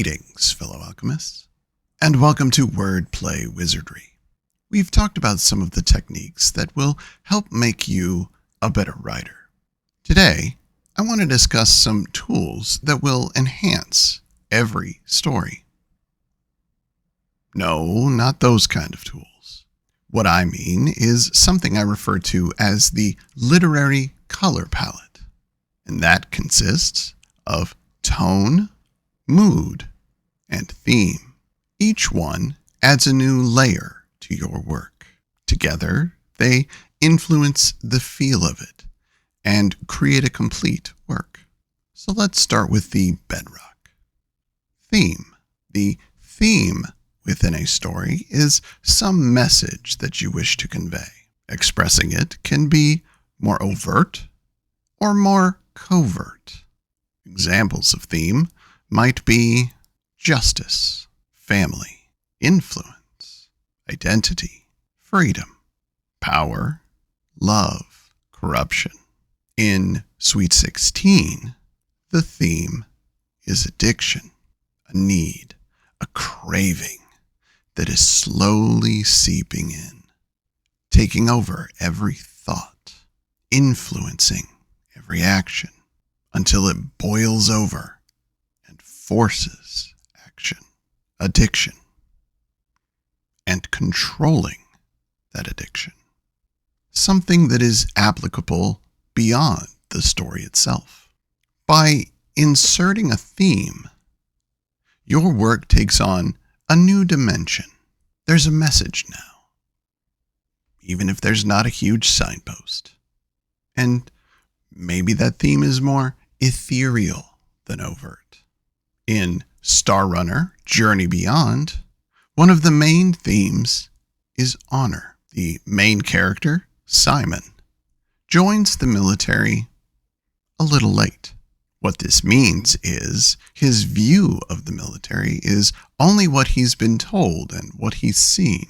Greetings, fellow alchemists, and welcome to Wordplay Wizardry. We've talked about some of the techniques that will help make you a better writer. Today, I want to discuss some tools that will enhance every story. No, not those kind of tools. What I mean is something I refer to as the literary color palette, and that consists of tone, mood, and theme. Each one adds a new layer to your work. Together, they influence the feel of it and create a complete work. So let's start with the bedrock. Theme. The theme within a story is some message that you wish to convey. Expressing it can be more overt or more covert. Examples of theme might be justice, family, influence, identity, freedom, power, love, corruption. In Sweet 16, the theme is addiction, a need, a craving that is slowly seeping in, taking over every thought, influencing every action until it boils over and forces action, addiction, and controlling that addiction. Something that is applicable beyond the story itself. By inserting a theme, your work takes on a new dimension. There's a message now, even if there's not a huge signpost. And maybe that theme is more ethereal than overt. In Star Runner: Journey Beyond, one of the main themes is honor. The main character, Simon, joins the military a little late. What this means is his view of the military is only what he's been told and what he's seen.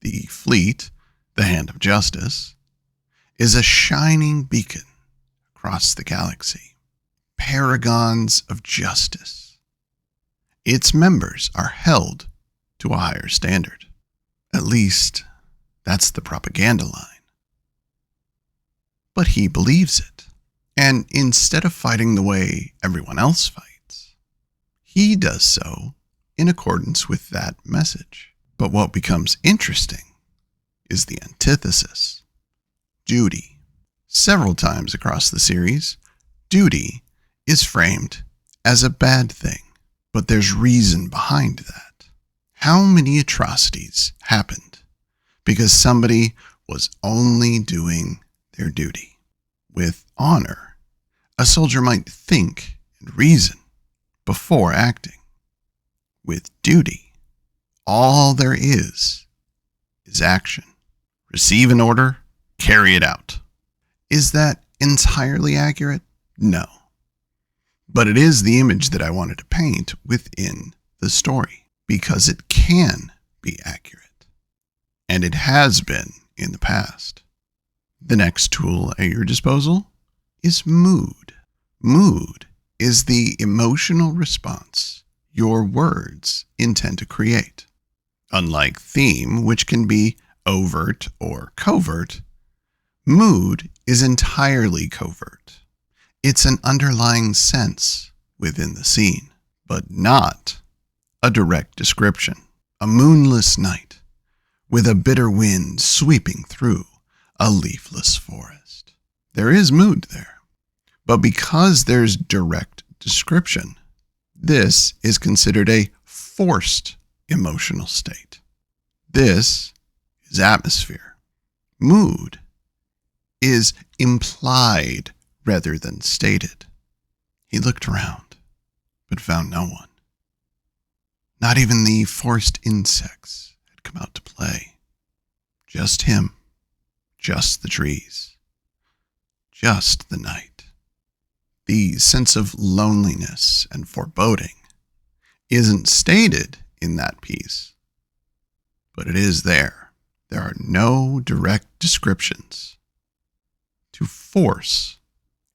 The fleet, the hand of justice, is a shining beacon across the galaxy. Paragons of justice. Its members are held to a higher standard. At least, that's the propaganda line. But he believes it. And instead of fighting the way everyone else fights, he does so in accordance with that message. But what becomes interesting is the antithesis: duty. Several times across the series, duty is framed as a bad thing, but there's reason behind that. How many atrocities happened because somebody was only doing their duty? With honor, a soldier might think and reason before acting. With duty, all there is action. Receive an order, carry it out. Is that entirely accurate? No. But it is the image that I wanted to paint within the story, because it can be accurate. And it has been in the past. The next tool at your disposal is mood. Mood is the emotional response your words intend to create. Unlike theme, which can be overt or covert, mood is entirely covert. It's an underlying sense within the scene, but not a direct description. A moonless night with a bitter wind sweeping through a leafless forest. There is mood there, but because there's direct description, this is considered a forced emotional state. This is atmosphere. Mood is implied rather than stated. He looked around, but found no one. Not even the forest insects had come out to play. Just him, just the trees, just the night. The sense of loneliness and foreboding isn't stated in that piece, but it is there. There are no direct descriptions to force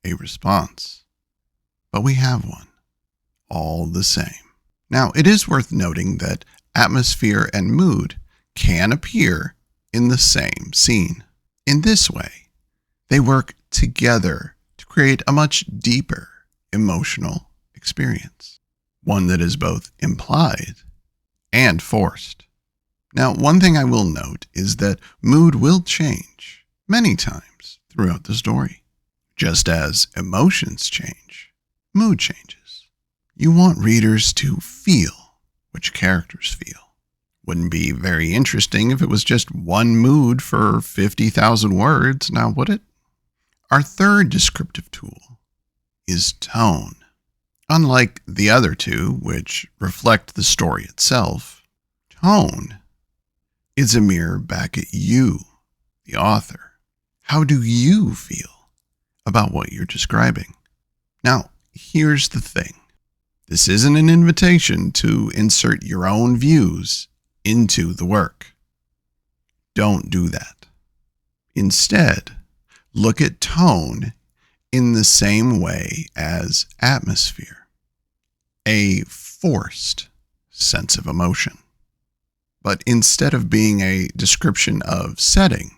a response, but we have one all the same. Now, it is worth noting that atmosphere and mood can appear in the same scene. In this way, they work together to create a much deeper emotional experience, one that is both implied and forced. Now, one thing I will note is that mood will change many times throughout the story. Just as emotions change, mood changes. You want readers to feel what your characters feel. Wouldn't be very interesting if it was just one mood for 50,000 words, now would it? Our third descriptive tool is tone. Unlike the other two, which reflect the story itself, tone is a mirror back at you, the author. How do you feel about what you're describing? Now, here's the thing. This isn't an invitation to insert your own views into the work. Don't do that. Instead, look at tone in the same way as atmosphere, a forced sense of emotion. But instead of being a description of setting,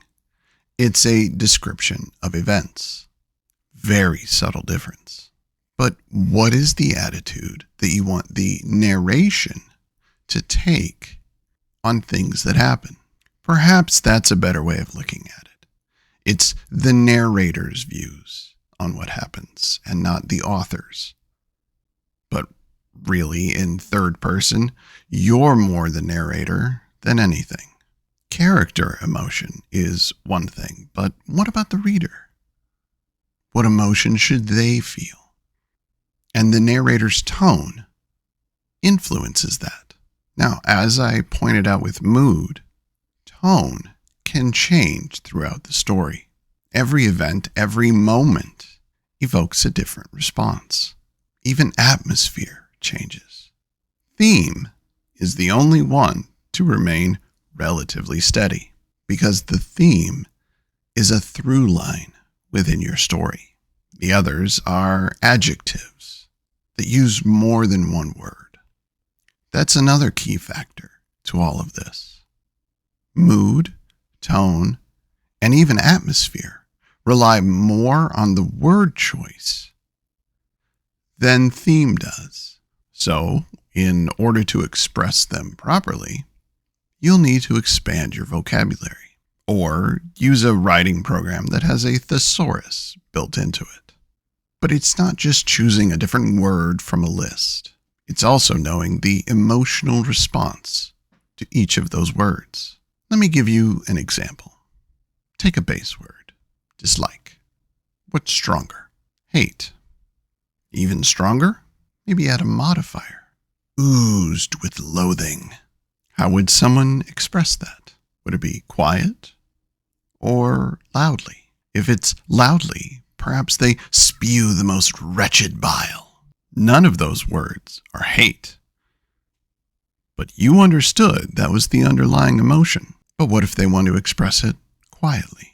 it's a description of events. Very subtle difference. But what is the attitude that you want the narration to take on things that happen? Perhaps that's a better way of looking at it. It's the narrator's views on what happens and not the author's. But really, in third person, you're more the narrator than anything. Character emotion is one thing, but what about the reader? What emotion should they feel? And the narrator's tone influences that. Now, as I pointed out with mood, tone can change throughout the story. Every event, every moment evokes a different response. Even atmosphere changes. Theme is the only one to remain relatively steady, because the theme is a through line within your story. The others are adjectives that use more than one word. That's another key factor to all of this. Mood, tone, and even atmosphere rely more on the word choice than theme does. So, in order to express them properly, you'll need to expand your vocabulary or use a writing program that has a thesaurus built into it. But it's not just choosing a different word from a list. It's also knowing the emotional response to each of those words. Let me give you an example. Take a base word. Dislike. What's stronger? Hate. Even stronger? Maybe add a modifier. Oozed with loathing. How would someone express that? Would it be quiet or loudly? If it's loudly, perhaps they spew the most wretched bile. None of those words are hate. But you understood that was the underlying emotion. But what if they want to express it quietly?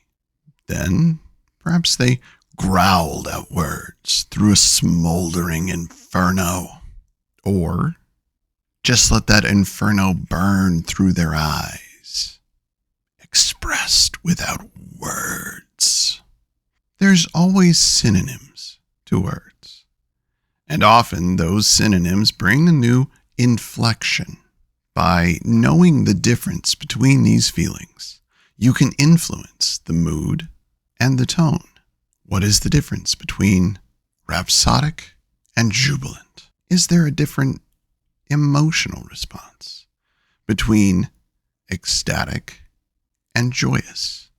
Then perhaps they growled out words through a smoldering inferno. Or just let that inferno burn through their eyes, expressed without words. There's always synonyms to words, and often those synonyms bring a new inflection. By knowing the difference between these feelings, you can influence the mood and the tone. What is the difference between rhapsodic and jubilant? Is there a different emotional response between ecstatic and joyous?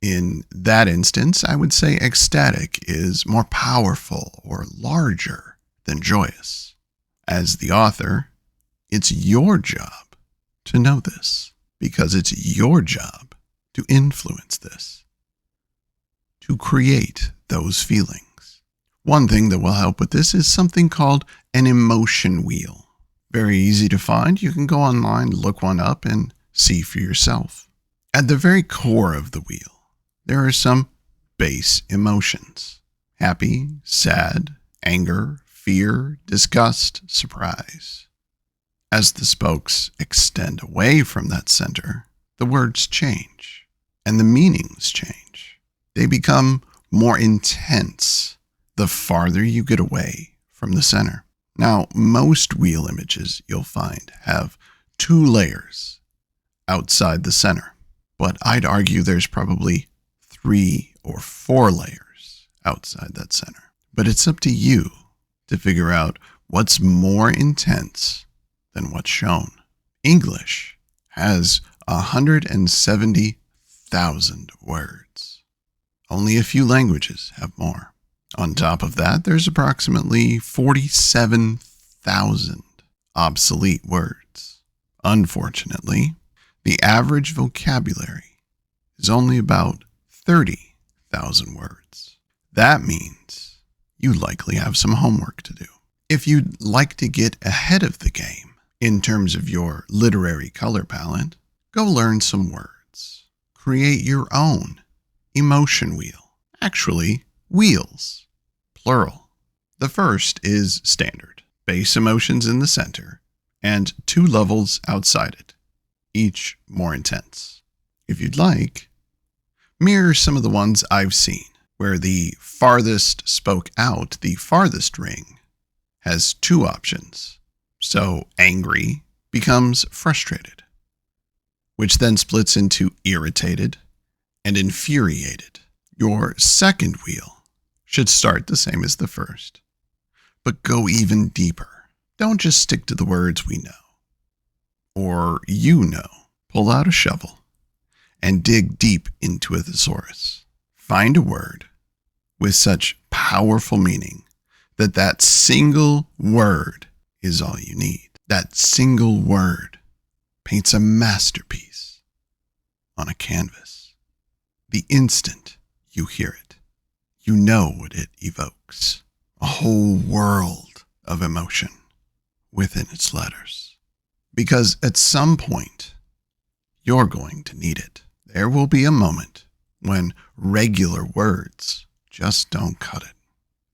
In that instance, I would say ecstatic is more powerful or larger than joyous. As the author, it's your job to know this, because it's your job to influence this, to create those feelings. One thing that will help with this is something called an emotion wheel. Very easy to find. You can go online, look one up, and see for yourself. At the very core of the wheel, there are some base emotions: happy, sad, anger, fear, disgust, surprise. As the spokes extend away from that center, the words change and the meanings change. They become more intense the farther you get away from the center. Now, most wheel images you'll find have 2 layers outside the center, but I'd argue there's probably 3 or 4 layers outside that center. But it's up to you to figure out what's more intense than what's shown. English has 170,000 words. Only a few languages have more. On top of that, there's approximately 47,000 obsolete words. Unfortunately, the average vocabulary is only about 30,000 words. That means you likely have some homework to do. If you'd like to get ahead of the game in terms of your literary color palette, go learn some words. Create your own emotion wheel. Actually, wheels, plural. The first is standard, base emotions in the center, and 2 levels outside it, each more intense. If you'd like, mirror some of the ones I've seen, where the farthest spoke out, the farthest ring, has 2 options. So angry becomes frustrated, which then splits into irritated and infuriated. Your second wheel should start the same as the first, but go even deeper. Don't just stick to the words we know, or you know. Pull out a shovel and dig deep into a thesaurus. Find a word with such powerful meaning that that single word is all you need. That single word paints a masterpiece on a canvas. The instant you hear it, you know what it evokes. A whole world of emotion within its letters. Because at some point, you're going to need it. There will be a moment when regular words just don't cut it.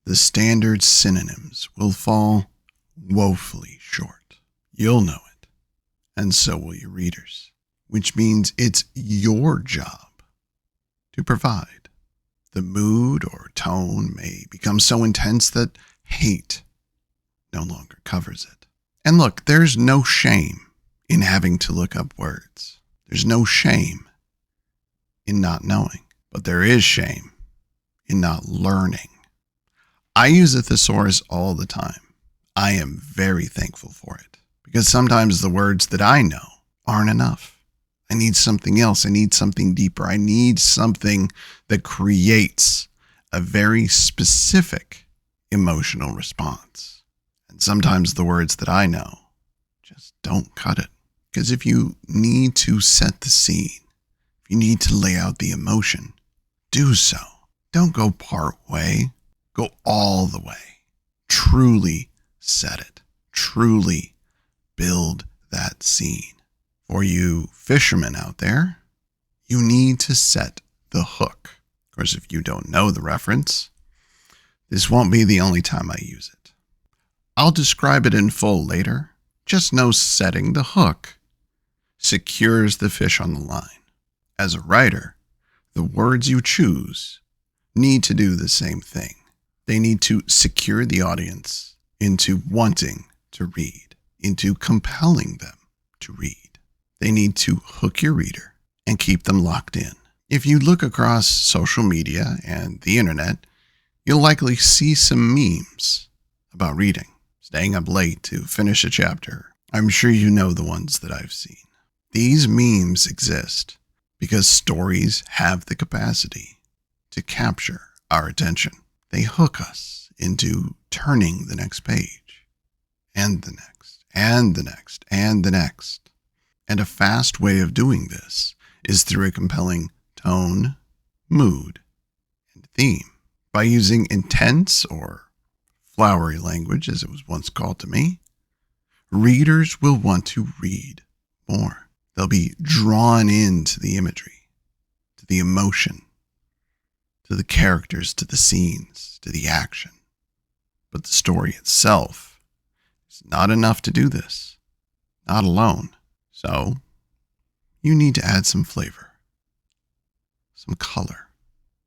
The standard synonyms will fall woefully short. You'll know it, and so will your readers, which means it's your job to provide. The mood or tone may become so intense that hate no longer covers it. And look, there's no shame in having to look up words. There's no shame in not knowing, but there is shame in not learning. I use a thesaurus all the time. I am very thankful for it because sometimes the words that I know aren't enough. I need something else. I need something deeper. I need something that creates a very specific emotional response. And sometimes the words that I know just don't cut it. Because if you need to set the scene, if you need to lay out the emotion, do so. Don't go part way. Go all the way. Truly set it. Truly build that scene. For you fishermen out there, you need to set the hook. Of course, if you don't know the reference, this won't be the only time I use it. I'll describe it in full later. Just know setting the hook secures the fish on the line. As a writer, the words you choose need to do the same thing. They need to secure the audience into wanting to read, into compelling them to read. They need to hook your reader and keep them locked in. If you look across social media and the internet, you'll likely see some memes about reading, staying up late to finish a chapter. I'm sure you know the ones that I've seen. These memes exist because stories have the capacity to capture our attention. They hook us into turning the next page, and the next, and the next, and the next. And a fast way of doing this is through a compelling tone, mood, and theme. By using intense or flowery language, as it was once called to me, readers will want to read more. They'll be drawn into the imagery, to the emotion, to the characters, to the scenes, to the action. But the story itself is not enough to do this. not alone. So, you need to add some flavor, some color.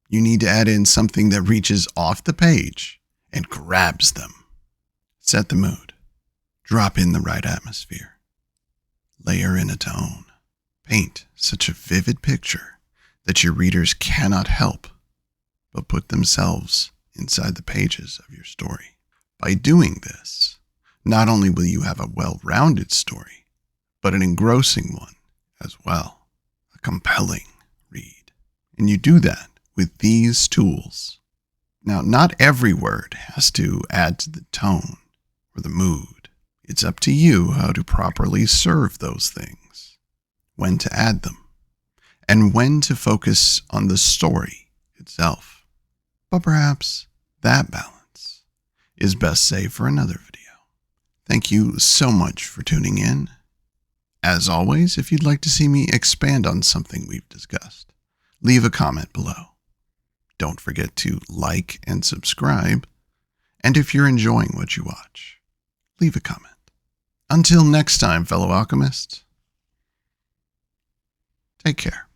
You need to add in something that reaches off the page and grabs them. Set the mood. Drop in the right atmosphere. Layer in a tone. Paint such a vivid picture that your readers cannot help but put themselves inside the pages of your story. By doing this, not only will you have a well-rounded story, but an engrossing one as well, a compelling read. And you do that with these tools. Now, not every word has to add to the tone or the mood. It's up to you how to properly serve those things, when to add them, and when to focus on the story itself. But perhaps that balance is best saved for another video. Thank you so much for tuning in. As always, if you'd like to see me expand on something we've discussed, leave a comment below. Don't forget to like and subscribe. And if you're enjoying what you watch, leave a comment. Until next time, fellow alchemists, take care.